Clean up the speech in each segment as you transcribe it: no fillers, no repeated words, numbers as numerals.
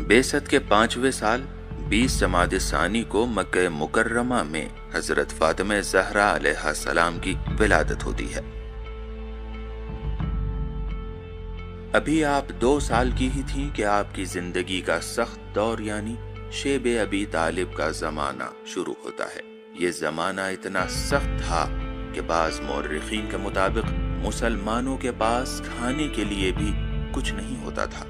بعثت کے 5ویں سال 20 جمادی ثانی کو مکہ مکرمہ میں حضرت فاطمہ زہرا علیہ السلام کی ولادت ہوتی ہے۔ ابھی آپ 2 سال کی ہی تھیں کہ آپ کی زندگی کا سخت دور یعنی شیب ابی طالب کا زمانہ شروع ہوتا ہے۔ یہ زمانہ اتنا سخت تھا کہ بعض مورخین کے مطابق مسلمانوں کے پاس کھانے کے لیے بھی کچھ نہیں ہوتا تھا۔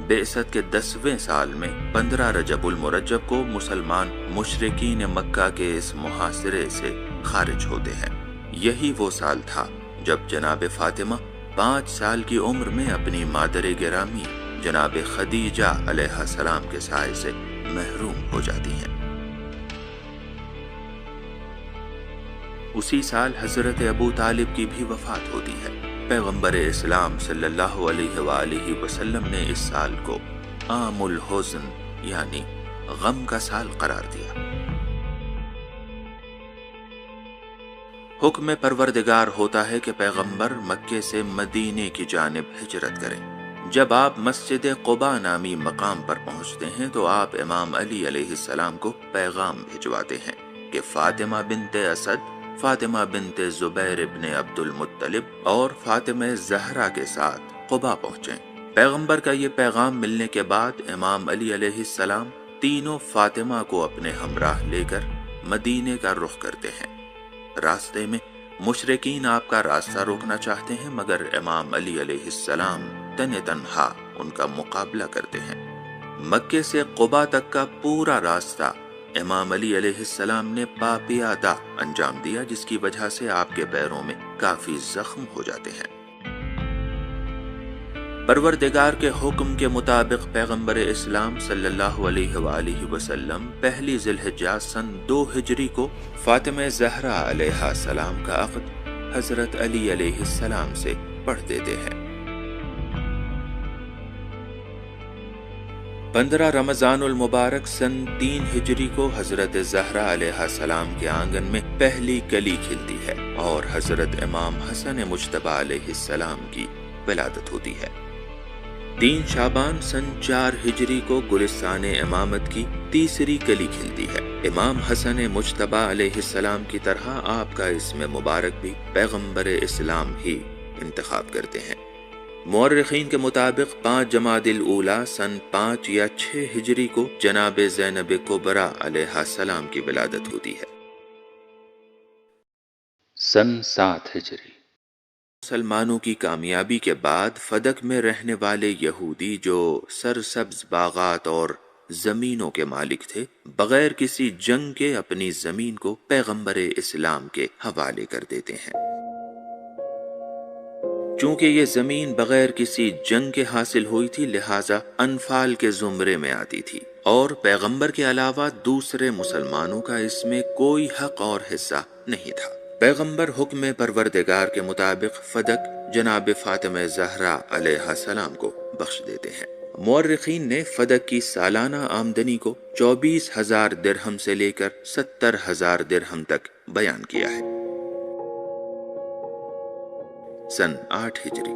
بعثت کے 10ویں سال میں 15 رجب المرجب کو مسلمان مشرکین مکہ کے اس محاصرے سے خارج ہوتے ہیں۔ یہی وہ سال تھا جب جناب فاطمہ 5 سال کی عمر میں اپنی مادر گرامی جناب خدیجہ علیہ السلام کے سائے سے محروم ہو جاتی ہیں۔ اسی سال حضرت ابو طالب کی بھی وفات ہوتی ہے۔ پیغمبر اسلام صلی اللہ علیہ وآلہ وسلم نے اس سال کو عام الحزن یعنی غم کا سال قرار دیا۔ حکم پروردگار ہوتا ہے کہ پیغمبر مکے سے مدینے کی جانب ہجرت کریں۔ جب آپ مسجد قباء نامی مقام پر پہنچتے ہیں تو آپ امام علی علیہ السلام کو پیغام بھجواتے ہیں کہ فاطمہ بنت اسد، فاطمہ بنت زبیر ابن عبد المطلب اور فاطمہ زہرا کے ساتھ قباء پہنچیں۔ پیغمبر کا یہ پیغام ملنے کے بعد امام علی علیہ السلام تینوں فاطمہ کو اپنے ہمراہ لے کر مدینے کا رخ کرتے ہیں۔ راستے میں مشرکین آپ کا راستہ روکنا چاہتے ہیں مگر امام علی علیہ السلام تنہا ان کا مقابلہ کرتے ہیں۔ مکے سے قباء تک کا پورا راستہ امام علی علیہ السلام نے پاپیادہ انجام دیا، جس کی وجہ سے آپ کے پیروں میں کافی زخم ہو جاتے ہیں۔ پروردگار کے حکم کے مطابق پیغمبر اسلام صلی اللہ علیہ وآلہ وسلم 1 ذی الحجہ سن 2 ہجری کو فاطمہ زہرا علیہ السلام کا عقد حضرت علی علیہ السلام سے پڑھ دیتے ہیں۔ 15 رمضان المبارک سن 3 ہجری کو حضرت زہرا علیہ السلام کے آنگن میں پہلی کلی کھلتی ہے اور حضرت امام حسن مجتبی علیہ السلام کی ولادت ہوتی ہے۔ 3 شعبان سن 4 ہجری کو گلستان امامت کی تیسری کلی کھلتی ہے۔ امام حسن مجتبی علیہ السلام کی طرح آپ کا اسم مبارک بھی پیغمبر اسلام ہی انتخاب کرتے ہیں۔ مورخین کے مطابق 5 جمادی الاولیٰ سن 5 یا 6 ہجری کو جناب زینب کبریٰ علیہ السلام کی ولادت ہوتی ہے۔ سن 7 ہجری مسلمانوں کی کامیابی کے بعد فدق میں رہنے والے یہودی جو سرسبز باغات اور زمینوں کے مالک تھے، بغیر کسی جنگ کے اپنی زمین کو پیغمبر اسلام کے حوالے کر دیتے ہیں۔ چونکہ یہ زمین بغیر کسی جنگ کے حاصل ہوئی تھی، لہٰذا انفال کے زمرے میں آتی تھی اور پیغمبر کے علاوہ دوسرے مسلمانوں کا اس میں کوئی حق اور حصہ نہیں تھا۔ پیغمبر حکم پروردگار کے مطابق فدق جناب فاطمہ زہرا علیہ السلام کو بخش دیتے ہیں۔ مورخین نے فدق کی سالانہ آمدنی کو 24,000 درہم سے لے کر 70,000 درہم تک بیان کیا ہے۔ سن 8 ہجری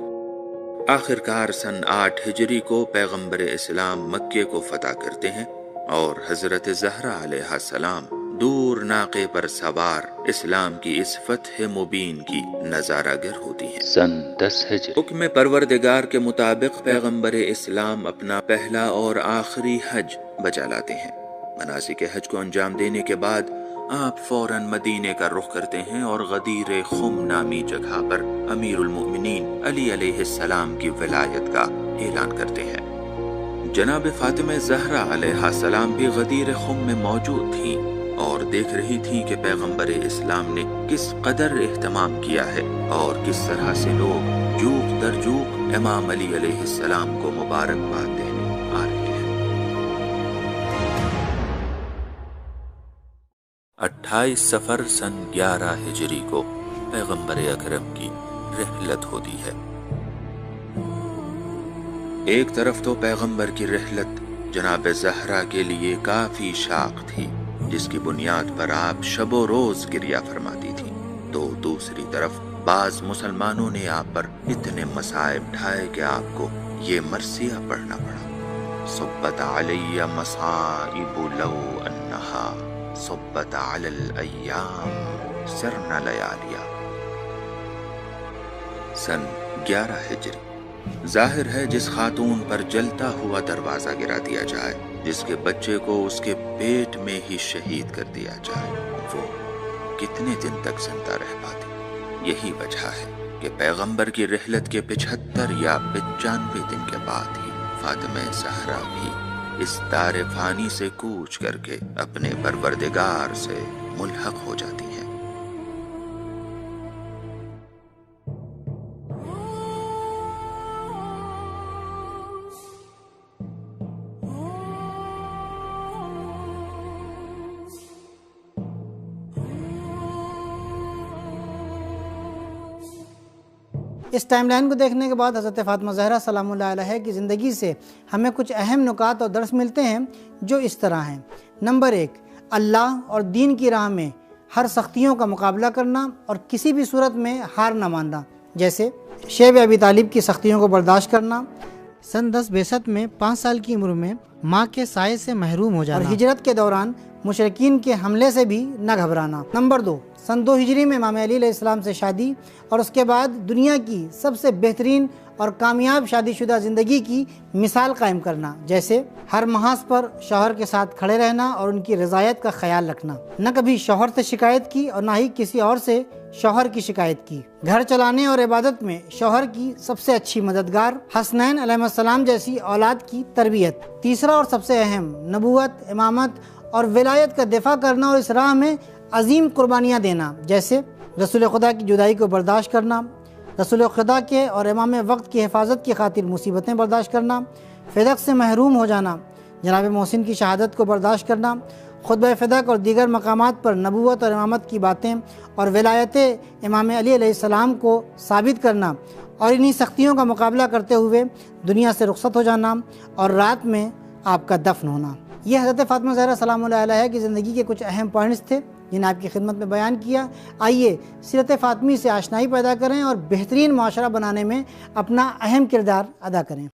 آخرکار سن 8 ہجری کو پیغمبر اسلام مکے کو فتح کرتے ہیں اور حضرت زہرا علیہ السلام دور ناقے پر سوار اسلام کی اس فتح مبین کی نظارہ گر ہوتی ہیں۔ سن 10 ہجری حکم پروردگار کے مطابق پیغمبر اسلام اپنا پہلا اور آخری حج بجا لاتے ہیں۔ مناسک حج کو انجام دینے کے بعد آپ فوراً مدینے کا رخ کرتے ہیں اور غدیر خم نامی جگہ پر امیر المؤمنین علی علیہ السلام کی ولایت کا اعلان کرتے ہیں۔ جناب فاطمہ زہرا علیہ السلام بھی غدیر خم میں موجود تھیں اور دیکھ رہی تھیں کہ پیغمبر اسلام نے کس قدر اہتمام کیا ہے اور کس طرح سے لوگ جوق در جوق امام علی علیہ السلام کو مبارکباد دینے آ رہے ہیں۔ 28 صفر سن 11 ہجری کو پیغمبر اکرم کی رحلت ہوتی ہے۔ ایک طرف تو پیغمبر کی رحلت جناب زہرا کے لیے کافی شاق تھی، جس کی بنیاد پر آپ شب و روز گریہ فرماتی تھی، تو دوسری طرف بعض مسلمانوں نے آپ پر اتنے مصائب ڈھائے کہ آپ کو یہ مرثیہ پڑھنا پڑا۔ صبت علی مصائب لو انہا صبت علی الایام سرن لیالیا۔ سن 11 ہجری۔ ظاہر ہے جس خاتون پر جلتا ہوا دروازہ گرا دیا جائے، جس کے بچے کو اس کے پیٹ میں ہی شہید کر دیا جائے، وہ کتنے دن تک زندہ رہ پاتی؟ یہی وجہ ہے کہ پیغمبر کی رحلت کے 75 یا 95 دن کے بعد ہی فاطمہ زہرا بھی اس دار فانی سے کوچ کر کے اپنے پروردگار سے ملحق ہو جاتی ہیں۔ اس ٹائم لائن کو دیکھنے کے بعد حضرت فاطمہ زہرا سلام اللہ علیہ کی زندگی سے ہمیں کچھ اہم نکات اور درس ملتے ہیں جو اس طرح ہیں۔ نمبر 1، اللہ اور دین کی راہ میں ہر سختیوں کا مقابلہ کرنا اور کسی بھی صورت میں ہار نہ ماننا، جیسے شیب ابی طالب کی سختیوں کو برداشت کرنا، سن 10 بعثت میں 5 سال کی عمر میں ماں کے سائے سے محروم ہو جانا، اور ہجرت کے دوران مشرکین کے حملے سے بھی نہ گھبرانا۔ نمبر 2، سن 2 ہجری میں امام علی علیہ السلام سے شادی اور اس کے بعد دنیا کی سب سے بہترین اور کامیاب شادی شدہ زندگی کی مثال قائم کرنا، جیسے ہر محاذ پر شوہر کے ساتھ کھڑے رہنا اور ان کی رضایت کا خیال رکھنا، نہ کبھی شوہر سے شکایت کی اور نہ ہی کسی اور سے شوہر کی شکایت کی، گھر چلانے اور عبادت میں شوہر کی سب سے اچھی مددگار، حسنین علیہ السلام جیسی اولاد کی تربیت۔ تیسرا اور سب سے اہم، نبوت، امامت اور ولایت کا دفاع کرنا اور اس راہ میں عظیم قربانیاں دینا، جیسے رسول خدا کی جدائی کو برداشت کرنا، رسول خدا کے اور امام وقت کی حفاظت کی خاطر مصیبتیں برداشت کرنا، فدق سے محروم ہو جانا، جناب محسن کی شہادت کو برداشت کرنا، خطبہ فدق اور دیگر مقامات پر نبوت اور امامت کی باتیں اور ولایت امام علی علیہ السلام کو ثابت کرنا، اور انہی سختیوں کا مقابلہ کرتے ہوئے دنیا سے رخصت ہو جانا اور رات میں آپ کا دفن ہونا۔ یہ حضرت فاطمہ زہرا سلام اللہ علیہ کی زندگی کے کچھ اہم پوائنٹس تھے جنہیں آپ کی خدمت میں بیان کیا۔ آئیے سیرت فاطمی سے آشنائی پیدا کریں اور بہترین معاشرہ بنانے میں اپنا اہم کردار ادا کریں۔